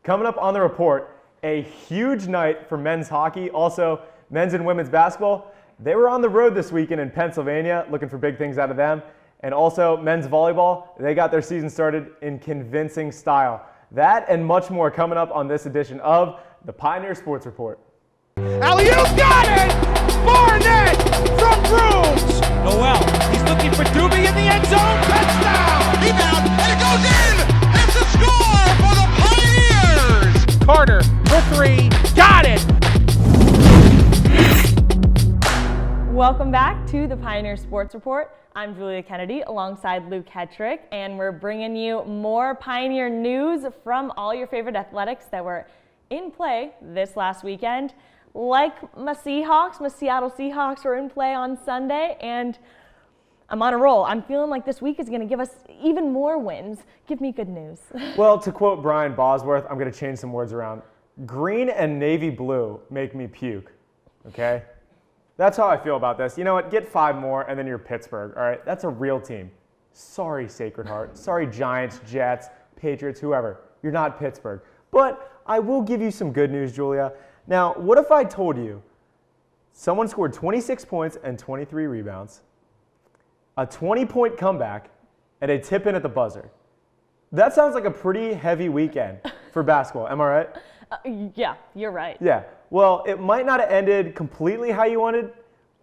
Coming up on the report, a huge night for men's hockey, also men's and women's basketball. They were on the road this weekend in Pennsylvania, looking for big things out of them. And also men's volleyball, they got their season started in convincing style. That and much more coming up on this edition of the Pioneer Sports Report. Alley-oop, got it! Barnett from Grooms! Noel, he's looking for Doobie in the end zone. Touchdown! Rebound, and it goes in! It's a score for the Pioneers! Carter for three, got it! Welcome back to the Pioneer Sports Report. I'm Julia Kennedy alongside Luke Hetrick, and we're bringing you more Pioneer news from all your favorite athletics that were in play this last weekend. Like my Seattle Seahawks were in play on Sunday, and I'm on a roll. I'm feeling like this week is going to give us even more wins. Give me good news. Well, to quote Brian Bosworth, I'm going to change some words around. Green and navy blue make me puke, okay? That's how I feel about this. You know what? Get 5 more, and then you're Pittsburgh, all right? That's a real team. Sorry, Sacred Heart. Sorry, Giants, Jets, Patriots, whoever. You're not Pittsburgh. But I will give you some good news, Julia. Now, what if I told you someone scored 26 points and 23 rebounds, a 20-point comeback, and a tip-in at the buzzer? That sounds like a pretty heavy weekend for basketball. Am I right? Yeah, you're right. Yeah. Well, it might not have ended completely how you wanted,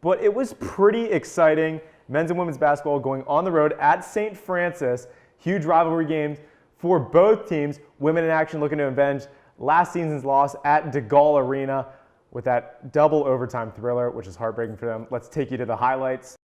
but it was pretty exciting. Men's and women's basketball going on the road at St. Francis. Huge rivalry games for both teams. Women in action looking to avenge last season's loss at DeGaulle Arena with that double overtime thriller, which is heartbreaking for them. Let's take you to the highlights.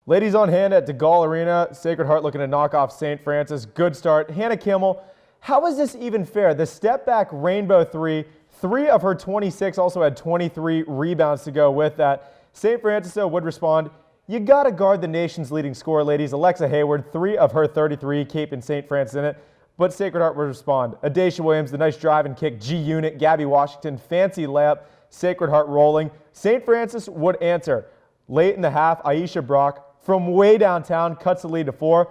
Ladies on hand at DeGaulle Arena. Sacred Heart looking to knock off St. Francis. Good start. Hannah Kimmel, how is this even fair? The step back rainbow three. 3 of her 26 also had 23 rebounds to go with that. St. Francis, though, would respond. You got to guard the nation's leading scorer, ladies. Alexa Hayward, 3 of her 33, keeping St. Francis in it. But Sacred Heart would respond. Adacia Williams, the nice drive and kick. G-Unit, Gabby Washington, fancy layup. Sacred Heart rolling. St. Francis would answer. Late in the half, Aisha Brock from way downtown cuts the lead to 4.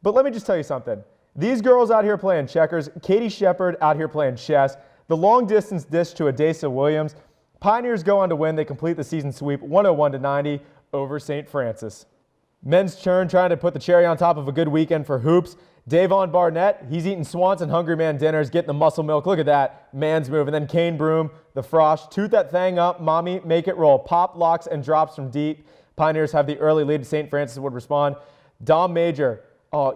But let me just tell you something. These girls out here playing checkers. Katie Shepard out here playing chess. The long-distance dish to Adacia Williams. Pioneers go on to win. They complete the season sweep 101-90 over St. Francis. Men's churn trying to put the cherry on top of a good weekend for hoops. Davon Barnett, he's eating Swanson Hungry Man dinners, getting the muscle milk. Look at that, man's move. And then Kane Broom, the frosh, toot that thing up, mommy, make it roll. Pop, locks, and drops from deep. Pioneers have the early lead. St. Francis would respond. Dom Major,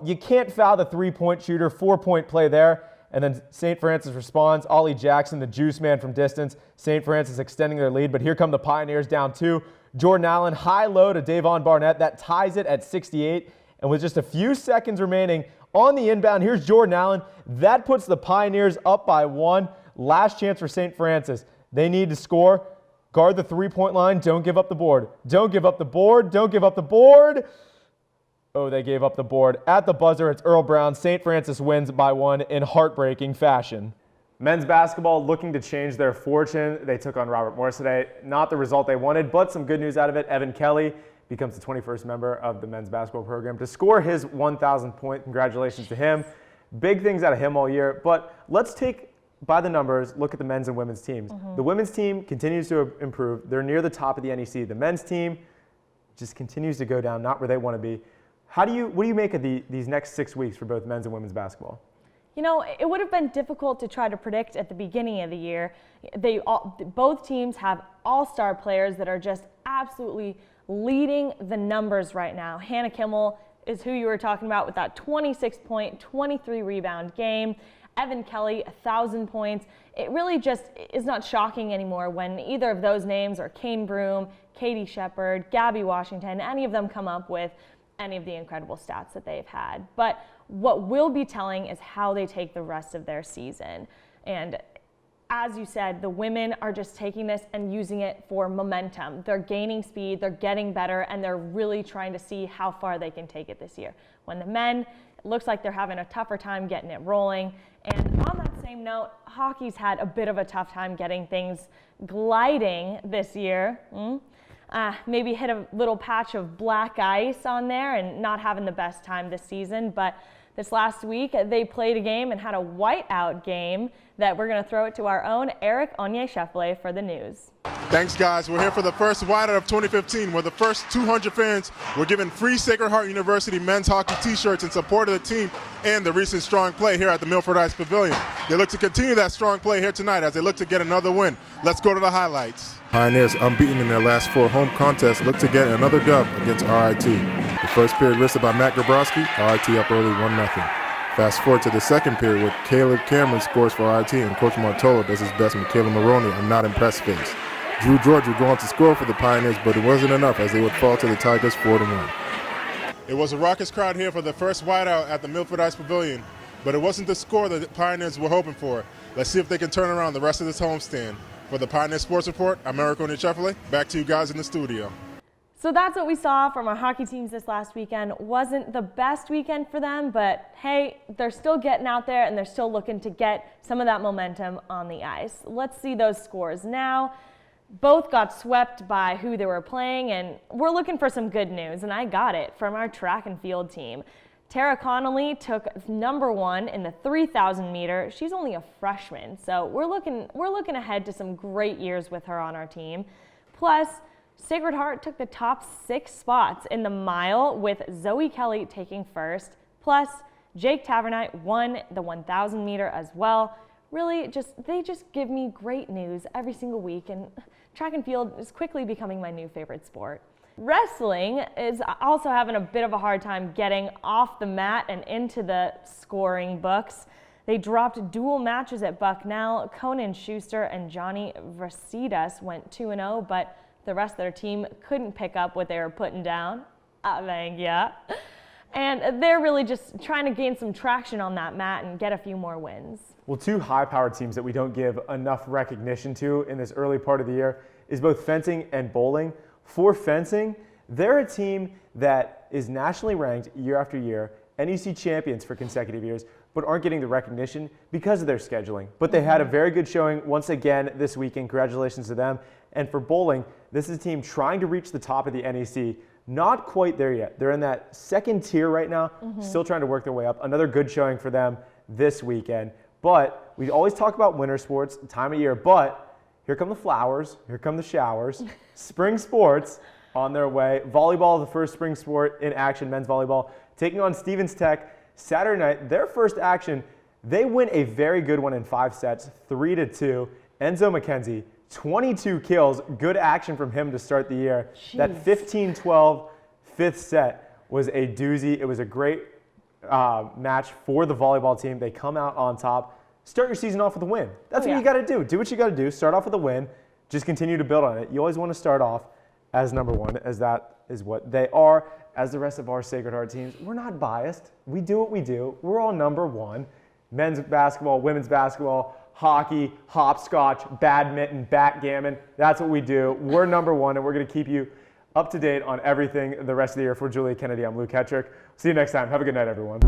you can't foul the three-point shooter. 4-point play there. And then St. Francis responds. Ollie Jackson, the juice man from distance. St. Francis extending their lead, but here come the Pioneers down 2. Jordan Allen, high-low to Davon Barnett. That ties it at 68. And with just a few seconds remaining on the inbound, here's Jordan Allen. That puts the Pioneers up by 1. Last chance for St. Francis. They need to score. Guard the three-point line. Don't give up the board. Don't give up the board. Don't give up the board. Oh, they gave up the board. At the buzzer, it's Earl Brown. St. Francis wins by 1 in heartbreaking fashion. Men's basketball looking to change their fortune. They took on Robert Morris today. Not the result they wanted, but some good news out of it. Evan Kelly becomes the 21st member of the men's basketball program to score his 1,000th point. Congratulations to him. Big things out of him all year. But let's take, by the numbers, look at the men's and women's teams. The women's team continues to improve. They're near the top of the NEC. The men's team just continues to go down, not where they want to be. What do you make of these next 6 weeks for both men's and women's basketball? You know, it would have been difficult to try to predict at the beginning of the year. Both teams have all-star players that are just absolutely leading the numbers right now. Hannah Kimmel is who you were talking about with that 26-point, 23-rebound game. Evan Kelly, 1,000 points. It really just is not shocking anymore when either of those names, or Kane Broom, Katie Shepard, Gabby Washington, any of them come up with any of the incredible stats that they've had. But what will be telling is how they take the rest of their season. And as you said, the women are just taking this and using it for momentum. They're gaining speed, they're getting better, and they're really trying to see how far they can take it this year. When the men, it looks like they're having a tougher time getting it rolling. And on that same note, hockey's had a bit of a tough time getting things gliding this year. Maybe hit a little patch of black ice on there and not having the best time this season, but This last week, they played a game and had a whiteout game that we're going to throw it to our own Eric Onye-Shefele for the news. Thanks, guys. We're here for the first whiteout of 2015, where the first 200 fans were given free Sacred Heart University men's hockey t-shirts in support of the team and the recent strong play here at the Milford Ice Pavilion. They look to continue that strong play here tonight as they look to get another win. Let's go to the highlights. Pioneers, unbeaten in their last 4 home contests, look to get another dub against RIT. The first period wristed by Matt Gabrowski, RIT up early 1-0. Fast forward to the second period where Caleb Cameron scores for RIT and Coach Martolo does his best with Caleb Maroney a not impressed face. Drew George would go on to score for the Pioneers, but it wasn't enough as they would fall to the Tigers 4-1. It was a raucous crowd here for the first whiteout at the Milford Ice Pavilion, but it wasn't the score that the Pioneers were hoping for. Let's see if they can turn around the rest of this homestand. For the Pioneer Sports Report, I'm Eric Onye-Shefele. Back to you guys in the studio. So that's what we saw from our hockey teams this last weekend. Wasn't the best weekend for them, but hey, they're still getting out there and they're still looking to get some of that momentum on the ice. Let's see those scores now. Both got swept by who they were playing, and we're looking for some good news, and I got it from our track and field team. Tara Connolly took #1 in the 3,000 meter. She's only a freshman, so we're looking ahead to some great years with her on our team. Plus, Sacred Heart took the top 6 spots in the mile with Zoe Kelly taking first. Plus, Jake Tavernite won the 1,000 meter as well. Really, they just give me great news every single week, and track and field is quickly becoming my new favorite sport. Wrestling is also having a bit of a hard time getting off the mat and into the scoring books. They dropped dual matches at Bucknell. Conan Schuster and Johnny Vrasidas went 2-0, but the rest of their team couldn't pick up what they were putting down. Thank ya. And they're really just trying to gain some traction on that mat and get a few more wins. Well, 2 high-powered teams that we don't give enough recognition to in this early part of the year is both fencing and bowling. For fencing, they're a team that is nationally ranked year after year, NEC champions for consecutive years, but aren't getting the recognition because of their scheduling. But they had a very good showing once again this weekend. Congratulations to them. And for bowling, this is a team trying to reach the top of the NEC. Not quite there yet. They're in that second tier right now, still trying to work their way up. Another good showing for them this weekend. But we always talk about winter sports, time of year, but here come the flowers, here come the showers. Spring sports on their way. Volleyball, the first spring sport in action, men's volleyball, taking on Stevens Tech Saturday night. Their first action, they win a very good one in 5 sets, 3-2. Enzo McKenzie, 22 kills, good action from him to start the year. Jeez. That 15-12 fifth set was a doozy. It was a great match for the volleyball team. They come out on top. Start your season off with a win. That's what you got to do. Do what you got to do. Start off with a win. Just continue to build on it. You always want to start off as #1, as that is what they are. As the rest of our Sacred Heart teams, we're not biased. We do what we do. We're all #1. Men's basketball, women's basketball, hockey, hopscotch, badminton, backgammon. That's what we do. We're #1, and we're going to keep you up to date on everything the rest of the year. For Julia Kennedy, I'm Luke Hetrick. See you next time. Have a good night, everyone.